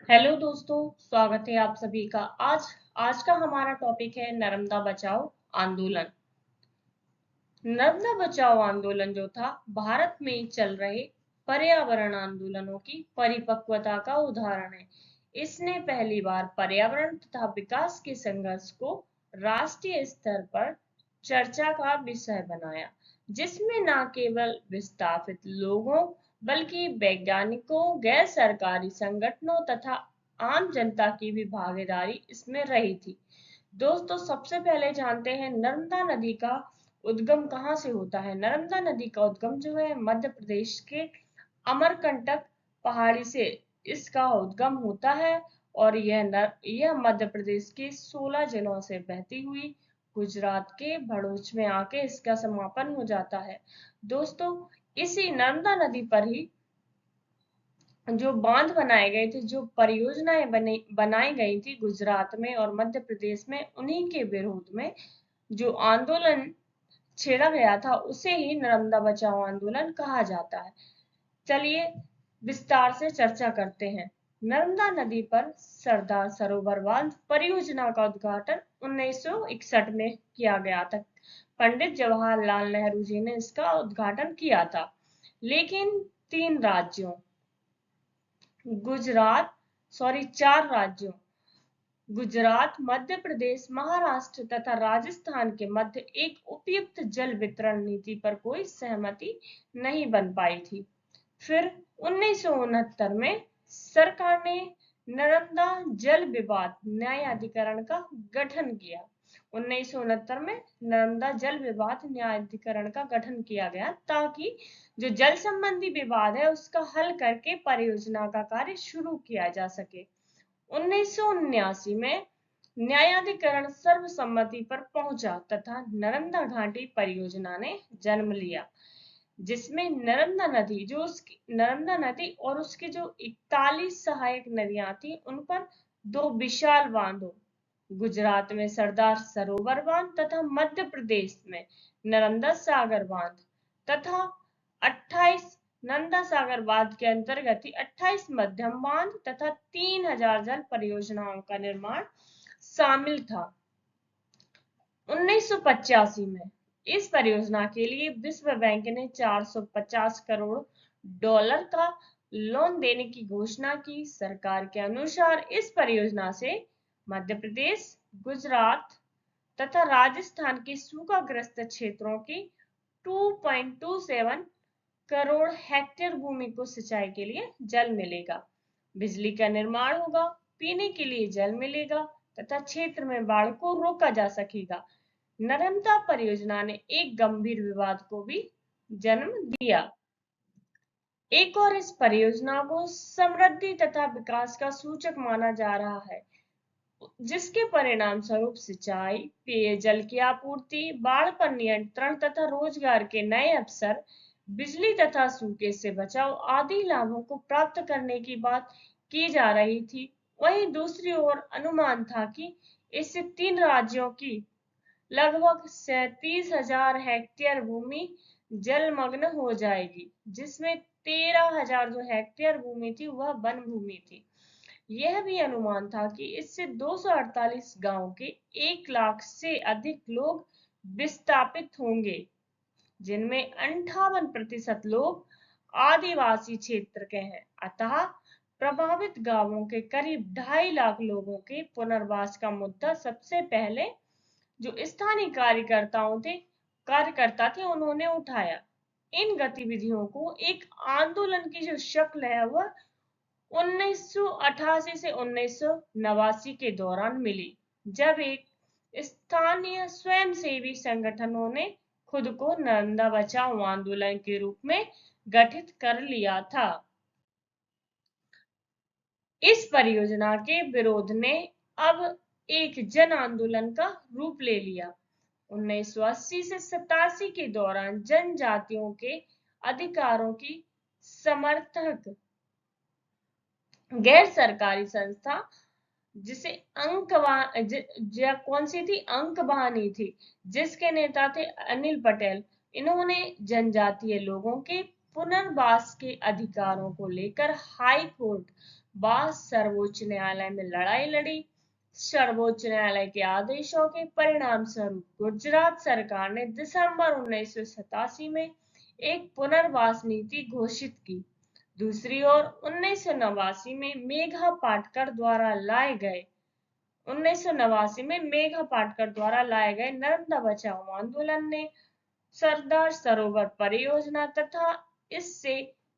Hello दोस्तों, स्वागत है आप सभी का। आज का हमारा टॉपिक है नर्मदा बचाओ आंदोलन। नर्मदा बचाओ आंदोलन जो था भारत में चल रहे पर्यावरण आंदोलनों की परिपक्वता का उदाहरण है। इसने पहली बार पर्यावरण तथा विकास के संघर्ष को राष्ट्रीय स्तर पर चर्चा का विषय बनाया, जिसमें न केवल विस्थापित लोगों बल्कि वैज्ञानिकों, गैर सरकारी संगठनों तथा आम जनता की भी भागीदारी इसमें रही थी। दोस्तों, सबसे पहले जानते हैं नर्मदा नदी का उद्गम कहाँ से होता है। नर्मदा नदी का उद्गम जो है मध्य प्रदेश के अमरकंटक पहाड़ी से इसका उद्गम होता है और यह मध्य प्रदेश के 16 जिलों से बहती हुई गुजरात के भरूच में आके इसका समापन हो जाता है। दोस्तों, इसी नर्मदा नदी पर ही जो बांध बनाए गए थे, जो परियोजनाएं बनाई गई थी गुजरात में और मध्य प्रदेश में, उन्हीं के विरोध में जो आंदोलन छेड़ा गया था उसे ही नर्मदा बचाओ आंदोलन कहा जाता है। चलिए विस्तार से चर्चा करते हैं। नर्मदा नदी पर सरदार सरोवर बांध परियोजना का उद्घाटन 1961 में किया गया था। पंडित जवाहरलाल नेहरू जी ने इसका उद्घाटन किया था। लेकिन चार राज्यों गुजरात, मध्य प्रदेश, महाराष्ट्र तथा राजस्थान के मध्य एक उपयुक्त जल वितरण नीति पर कोई सहमति नहीं बन पाई थी। फिर 1969 में सरकार ने नर्मदा जल विवाद न्यायाधिकरण का गठन किया। 1969 में नर्मदा जल विवाद न्यायाधिकरण का गठन किया गया ताकि जो जल संबंधी विवाद है उसका हल करके परियोजना का कार्य शुरू किया जा सके। 1979 में न्यायाधिकरण सर्वसम्मति पर पहुंचा तथा नर्मदा घाटी परियोजना ने जन्म लिया, जिसमें नर्मदा नदी और उसके जो 41 सहायक नदियां थी उन पर दो विशाल बांधों, गुजरात में सरदार सरोवर बांध तथा मध्य प्रदेश में नर्मदा सागर बांध तथा 28 नर्मदा सागर बांध के अंतर्गत ही 28 मध्यम बांध तथा 3000 जल परियोजनाओं का निर्माण शामिल था। 1985 में इस परियोजना के लिए विश्व बैंक ने 450 करोड़ डॉलर का लोन देने की घोषणा की। सरकार के अनुसार इस परियोजना से मध्य प्रदेश, गुजरात तथा राजस्थान के सूखाग्रस्त क्षेत्रों की 2.27 करोड़ हेक्टेयर भूमि को सिंचाई के लिए जल मिलेगा, बिजली का निर्माण होगा, पीने के लिए जल मिलेगा तथा क्षेत्र में बाढ़ को रोका जा सकेगा। नर्मदा परियोजना ने एक गंभीर विवाद को भी जन्म दिया। एक और इस परियोजना को समृद्धि तथा विकास का सूचक माना जा रहा है, जिसके परिणाम स्वरूप सिंचाई, पेयजल की आपूर्ति, बाढ़ पर नियंत्रण तथा रोजगार के नए अवसर, बिजली तथा सूखे से बचाव आदि लाभों को प्राप्त करने की बात की जा रही थी। वहीं दूसरी ओर अनुमान था कि इससे 3 राज्यों की लगभग 37,000 हेक्टेयर भूमि जलमग्न हो जाएगी, जिसमें 13,000 जो हेक्टेयर भूमि थी वह वन भूमि थी। यह भी अनुमान था कि इससे 248 गांव के 1 लाख से अधिक लोग विस्थापित होंगे, जिनमें 58% लोग आदिवासी क्षेत्र के हैं। अतः प्रभावित गांवों के करीब 2.5 लाख लोगों के पुनर्वास का मुद्दा सबसे पहले जो स्थानीय कार्यकर्ता थे उन्होंने उठाया। इन गतिविधियों को एक आंदोलन की जो शक्ल है वह 1988 से 1989 के दौरान मिली, जब एक स्थानीय स्वयंसेवी संगठनों ने खुद को नर्मदा बचाओ आंदोलन के रूप में गठित कर लिया था। इस परियोजना के विरोध ने अब एक जन आंदोलन का रूप ले लिया। 1980 से 87 के दौरान जनजातियों के अधिकारों की समर्थक गैर सरकारी संस्था, जिसे कौन सी थी, अंक बहानी थी, जिसके नेता थे अनिल पटेल। इन्होंने जनजातीय लोगों के पुनर्वास के अधिकारों को लेकर हाई कोर्ट, बाद सर्वोच्च न्यायालय में लड़ाई लड़ी। सर्वोच्च न्यायालय के आदेशों के परिणाम स्वरूप गुजरात सरकार ने दिसंबर 1987 में एक पुनर्वास नीति घोषित की। दूसरी ओर 1989 में मेघा पाटकर द्वारा लाए गए 1989 में मेघा पाटकर द्वारा लाए गए नर्मदा बचाओ आंदोलन ने सरदार सरोवर परियोजना तथा इससे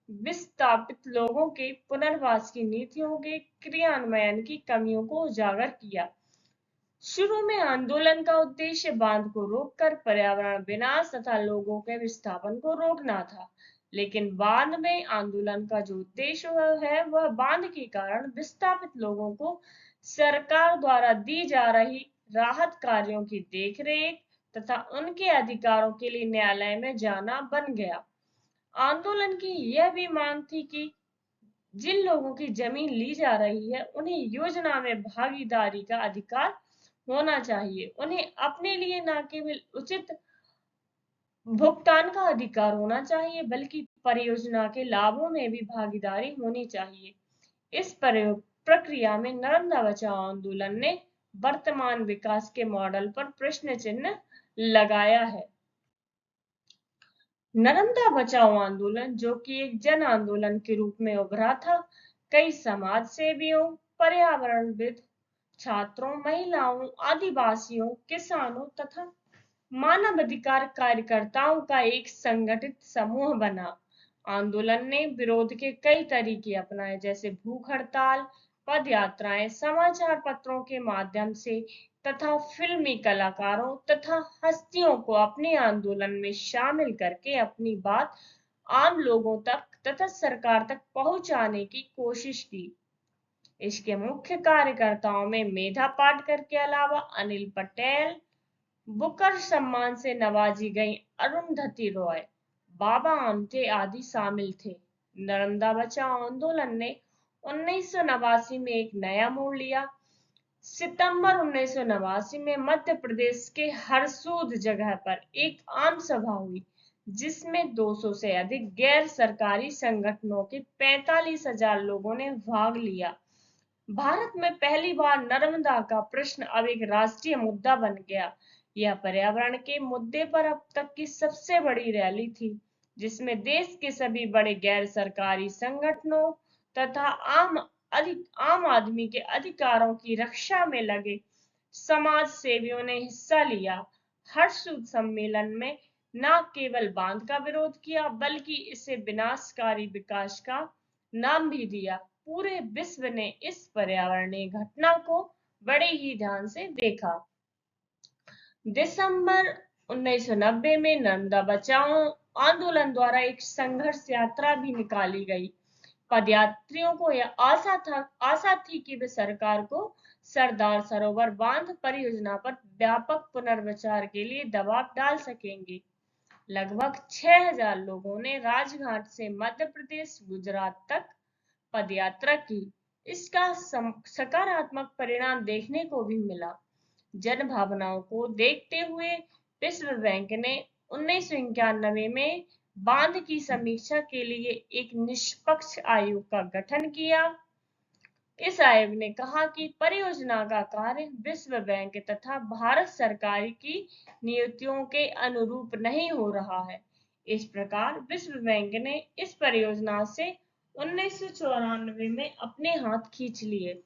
विस्थापित लोगों के पुनर्वास की नीतियों के क्रियान्वयन की कमियों को उजागर किया। शुरू में आंदोलन का उद्देश्य बांध को रोककर पर्यावरण विनाश तथा लोगों के विस्थापन को रोकना था, लेकिन बाद में आंदोलन का जो उद्देश्य है वह बांध के कारण विस्थापित लोगों को सरकार द्वारा दी जा रही राहत कार्यों की देखरेख तथा उनके अधिकारों के लिए न्यायालय में जाना बन गया। आंदोलन की यह भी मांग थी कि जिन लोगों की जमीन ली जा रही है उन्हें योजना में भागीदारी का अधिकार होना चाहिए। उन्हें अपने लिए न केवल उचित भुगतान का अधिकार होना चाहिए बल्कि परियोजना के लाभों में भी भागीदारी होनी चाहिए। इस प्रक्रिया में नर्मदा बचाओ आंदोलन ने वर्तमान विकास के मॉडल पर प्रश्न चिन्ह लगाया है। नर्मदा बचाओ आंदोलन, जो कि एक जन आंदोलन के रूप में उभरा था, कई समाज सेवियों, पर्यावरणविद, छात्रों, महिलाओं, आदिवासियों, किसानों तथा मानवाधिकार कार्यकर्ताओं का एक संगठित समूह बना। आंदोलन ने विरोध के कई तरीके अपनाए, जैसे भूख हड़ताल, पद यात्राएं, समाचार पत्रों के माध्यम से तथा फिल्मी कलाकारों तथा हस्तियों को अपने आंदोलन में शामिल करके अपनी बात आम लोगों तक तथा सरकार तक पहुंचाने की कोशिश की। इसके मुख्य कार्यकर्ताओं में मेधा पाटकर के अलावा अनिल पटेल, बुकर सम्मान से नवाजी गई अरुंधति रॉय, बाबा आमटे आदि शामिल थे। नर्मदा बचाओ आंदोलन ने 1989 में एक नया मोड़ लिया। सितंबर 1989 में मध्य प्रदेश के हरसूद जगह पर एक आम सभा हुई, जिसमें 200 से अधिक गैर सरकारी संगठनों के 45,000 लोगों ने भाग लिया। भारत में पहली बार नर्मदा का प्रश्न अब एक राष्ट्रीय मुद्दा बन गया। यह पर्यावरण के मुद्दे पर अब तक की सबसे बड़ी रैली थी, जिसमें देश के सभी बड़े गैर सरकारी संगठनों तथा आम आदमी के अधिकारों की रक्षा में लगे समाज सेवियों ने हिस्सा लिया। हर्षउद सम्मेलन में न केवल बांध का विरोध किया बल्कि इसे विनाशकारी विकास का नाम भी दिया। पूरे विश्व ने इस पर्यावरणीय घटना को बड़े ही ध्यान से देखा। दिसंबर 1990 में नर्मदा बचाओ आंदोलन द्वारा एक संघर्ष यात्रा भी निकाली गई। पदयात्रियों को यह आशा थी कि वे सरकार को सरदार सरोवर बांध परियोजना पर व्यापक पुनर्विचार के लिए दबाव डाल सकेंगे। लगभग 6,000 लोगों ने राजघाट से मध्य प्रदेश गुजरात तक पदयात्रा की। इसका सकारात्मक परिणाम देखने को भी मिला। जन भावनाओं को देखते हुए विश्व बैंक ने 1991 में बांध की समीक्षा के लिए एक निष्पक्ष आयोग का गठन किया। इस आयोग ने कहा कि परियोजना का कार्य विश्व बैंक तथा भारत सरकार की नीतियों के अनुरूप नहीं हो रहा है। इस प्रकार विश्व बैंक ने इस परियोजना से 1994 में अपने हाथ खींच लिए।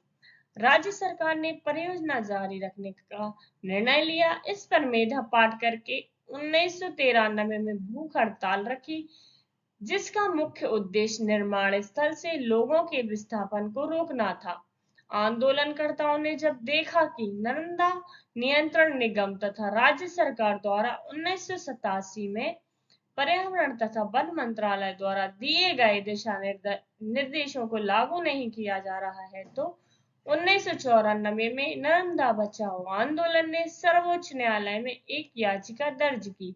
राज्य सरकार ने परियोजना जारी रखने का निर्णय लिया। इस पर मेधा पाटकर के 1993 में भूख हड़ताल रखी, जिसका मुख्य उद्देश्य निर्माण स्थल से लोगों के विस्थापन को रोकना था। आंदोलनकर्ताओं ने जब देखा कि नर्मदा नियंत्रण निगम तथा राज्य सरकार द्वारा 1987 में पर्यावरण तथा वन मंत्रालय द्वारा दिए गए दिशा निर्देशों को लागू नहीं किया जा रहा है, तो 1994 में नर्मदा बचाओ आंदोलन ने सर्वोच्च न्यायालय में एक याचिका दर्ज की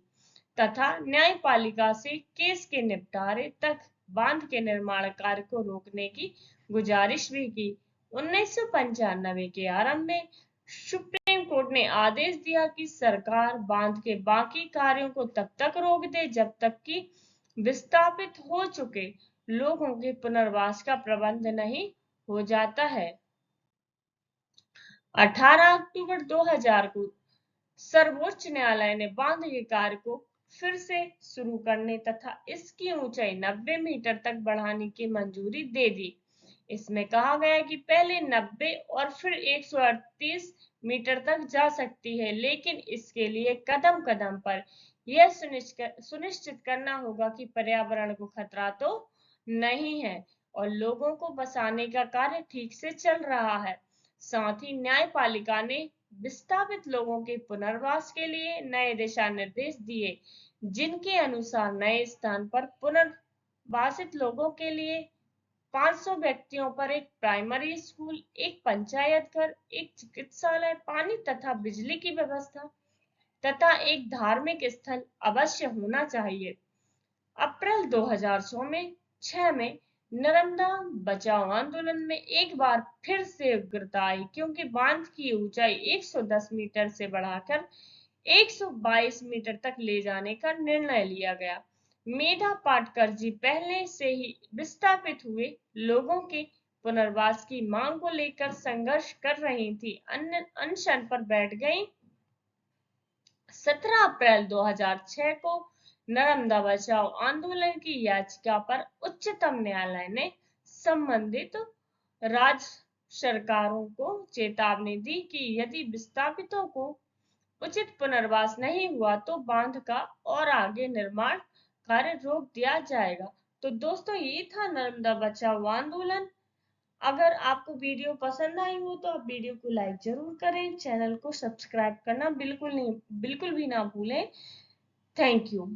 तथा न्यायपालिका से केस के निपटारे तक बांध के निर्माण कार्य को रोकने की गुजारिश भी की। 1995 के आरंभ में सुप्रीम कोर्ट ने आदेश दिया कि सरकार बांध के बाकी कार्यों को तब तक रोक दे जब तक कि विस्थापित हो चुके लोगों के पुनर्वास का प्रबंध नहीं हो जाता है। 18 अक्टूबर 2000 को सर्वोच्च न्यायालय ने बांध के कार्य को फिर से शुरू करने तथा इसकी ऊंचाई 90 मीटर तक बढ़ाने की मंजूरी दे दी। इसमें कहा गया कि पहले 90 और फिर 138 मीटर तक जा सकती है, लेकिन इसके लिए कदम कदम पर यह सुनिश्चित करना होगा कि पर्यावरण को खतरा तो नहीं है और लोगों को बसाने का कार्य ठीक से चल रहा है। साथ ही न्यायपालिका ने विस्थापित लोगों के पुनर्वास के लिए नए दिशा निर्देश दिए, जिनके अनुसार नए स्थान पर पुनर्वासित लोगों के लिए 500 व्यक्तियों पर एक प्राइमरी स्कूल, एक पंचायत घर, एक चिकित्सालय, पानी तथा बिजली की व्यवस्था तथा एक धार्मिक स्थल अवश्य होना चाहिए। अप्रैल 2006 में नर्मदा बचाओ आंदोलन में एक बार फिर से उग्रता आई, क्योंकि बांध की ऊंचाई 110 मीटर से बढ़ाकर 122 मीटर तक ले जाने का निर्णय लिया गया। मेधा पाटकर जी पहले से ही विस्थापित हुए लोगों के पुनर्वास की मांग को लेकर संघर्ष कर रही थी, अनशन पर बैठ गईं। 17 अप्रैल 2006 को नर्मदा बचाओ आंदोलन की याचिका पर उच्चतम न्यायालय ने संबंधित राज्य सरकारों को चेतावनी दी कि यदि विस्थापितों को उचित पुनर्वास नहीं हुआ तो बांध का और आगे निर्माण कार्य रोक दिया जाएगा। तो दोस्तों, ये था नर्मदा बचाओ आंदोलन। अगर आपको वीडियो पसंद आई हो तो आप वीडियो को लाइक जरूर करें, चैनल को सब्सक्राइब करना बिल्कुल भी ना भूलें। Thank you.